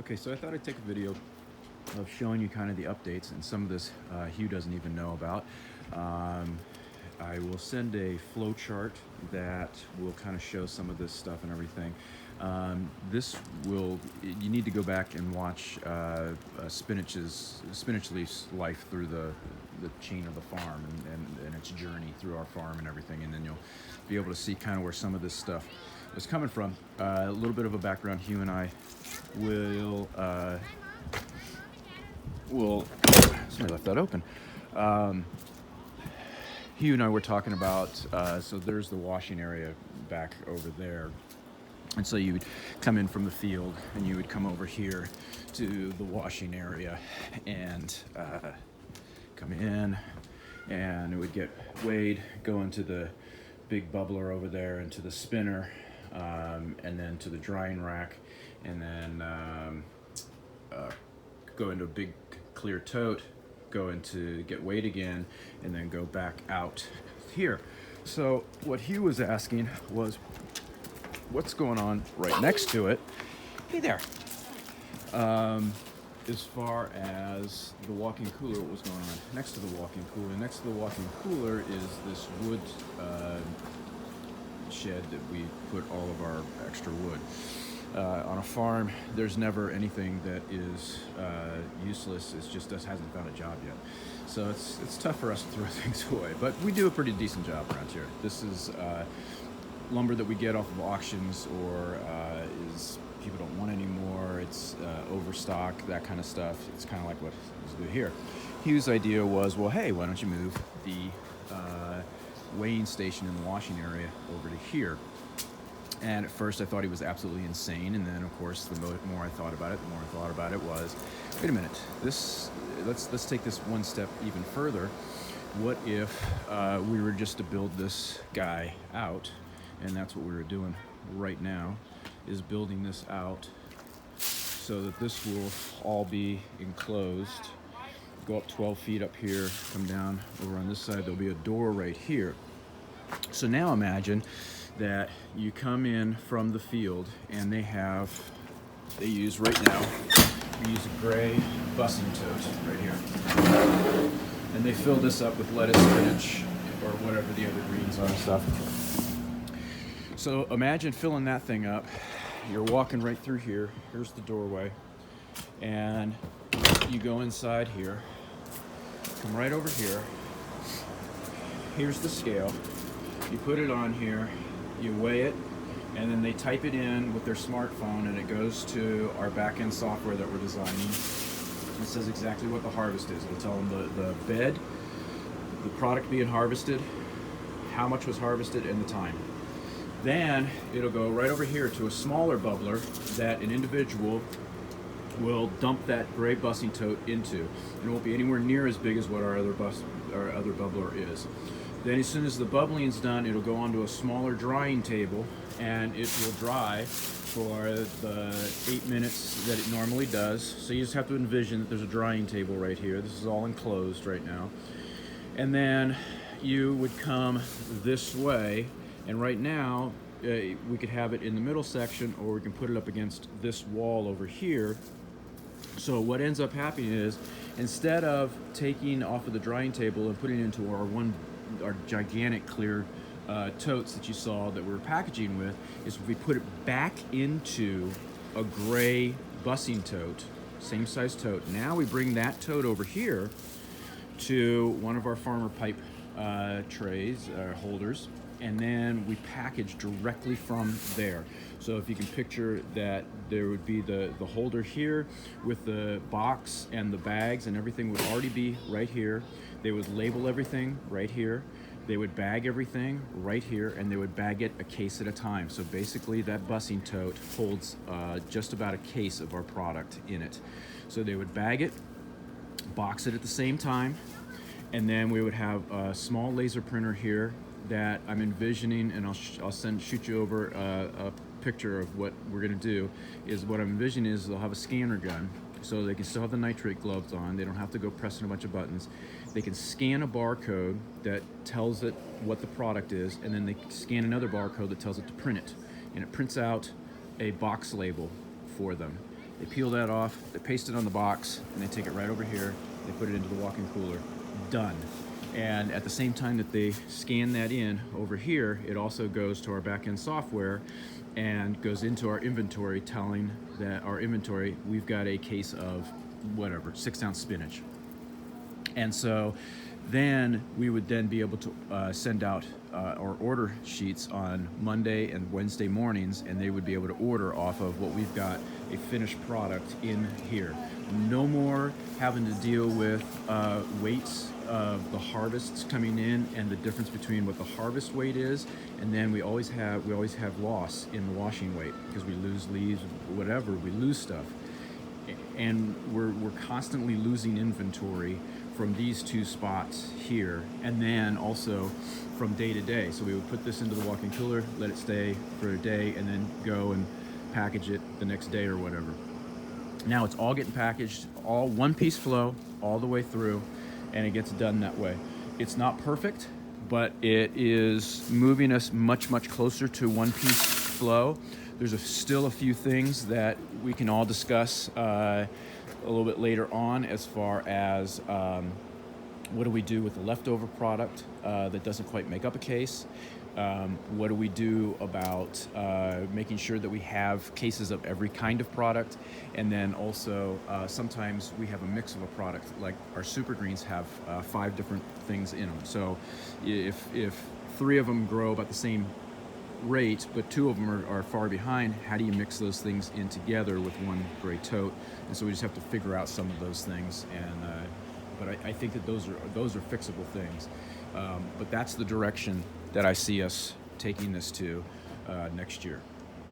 Okay, so I thought I'd take a video of showing you kind of the updates, and some of this Hugh doesn't even know about. Um, I will send a flow chart that will kind of show some of this stuff and everything. You need to go back and watch Spinach Leaf's life through the chain of the farm and its journey through our farm and everything, and then you'll be able to see kind of where some of this stuff was coming from. A little bit of a background. Hugh and I will somebody left that open. Hugh and I were talking about, so there's the washing area back over there. And so you would come in from the field and you would come over here to the washing area and come in, and it would get weighed, go into the big bubbler over there, into the spinner, and then to the drying rack, and then go into a big clear tote, go into get weighed again, and then go back out here. So what Hugh was asking was, what's going on right next to it? Hey there. As far as the walk-in cooler, what was going on next to the walk-in cooler? Next to the walk-in cooler is this wood shed that we put all of our extra wood. On a farm, there's never anything that is useless. It's just us hasn't found a job yet. So it's tough for us to throw things away, but we do a pretty decent job around here. This is lumber that we get off of auctions, or is people don't want anymore. It's overstock, that kind of stuff. It's kind of like what we do here. Hugh's idea was, well, hey, why don't you move the weighing station in the washing area over to here? And at first I thought he was absolutely insane, and then of course the more I thought about it was, wait a minute, let's take this one step even further. What if we were just to build this guy out? And that's what we were doing right now, is building this out so that this will all be enclosed. Go up 12 feet up here, come down over on this side, there'll be a door right here. So now imagine that you come in from the field, and we use a gray bussing tote right here. And they fill this up with lettuce, spinach, or whatever the other greens are and stuff. So imagine filling that thing up. You're walking right through here. Here's the doorway. And you go inside here. Come right over here. Here's the scale. You put it on here. You weigh it. And then they type it in with their smartphone, and it goes to our back-end software that we're designing. It says exactly what the harvest is. It'll tell them the bed, the product being harvested, how much was harvested, and the time. Then it'll go right over here to a smaller bubbler that an individual will dump that gray bussing tote into. It won't be anywhere near as big as what our other bubbler is. Then as soon as the bubbling's done, it'll go onto a smaller drying table, and it will dry for the 8 minutes that it normally does. So you just have to envision that there's a drying table right here. This is all enclosed right now. And then you would come this way, and right now we could have it in the middle section, or we can put it up against this wall over here. So what ends up happening is, instead of taking off of the drying table and putting it into our gigantic clear totes that you saw that we were packaging with, is we put it back into a gray bussing tote, same size tote. Now we bring that tote over here to one of our farmer pipe trays, holders, and then we package directly from there. So if you can picture that, there would be the holder here with the box and the bags, and everything would already be right here. They would label everything right here. They would bag everything right here, and they would bag it a case at a time. So basically that bussing tote holds just about a case of our product in it. So they would bag it, box it at the same time, and then we would have a small laser printer here that I'm envisioning, and I'll shoot you over a picture of what we're gonna do. Is what I'm envisioning is they'll have a scanner gun, so they can still have the nitrate gloves on. They don't have to go pressing a bunch of buttons. They can scan a barcode that tells it what the product is, and then they scan another barcode that tells it to print it, and it prints out a box label for them. They peel that off, they paste it on the box, and they take it right over here. They put it into the walk-in cooler. Done. And at the same time that they scan that in over here, it also goes to our back-end software and goes into our inventory, telling that our inventory, we've got a case of whatever, 6-ounce spinach. And so then we would then be able to send out our order sheets on Monday and Wednesday mornings, and they would be able to order off of what we've got, a finished product in here. No more having to deal with weights of the harvests coming in and the difference between what the harvest weight is, and then we always have loss in the washing weight because we lose leaves, whatever, we lose stuff. And we're constantly losing inventory from these two spots here, and then also from day to day. So we would put this into the walk-in cooler, let it stay for a day, and then go and package it the next day or whatever. Now it's all getting packaged, all one piece flow all the way through, and it gets done that way. It's not perfect, but it is moving us much, much closer to one piece flow. There's still a few things that we can all discuss a little bit later on, as far as what do we do with the leftover product that doesn't quite make up a case. What do we do about making sure that we have cases of every kind of product? And then also sometimes we have a mix of a product, like our super greens have 5 different things in them. So if 3 of them grow about the same rate, but 2 of them are far behind, how do you mix those things in together with one gray tote? And so we just have to figure out some of those things. And but I think that those are fixable things. But that's the direction that I see us taking this to next year.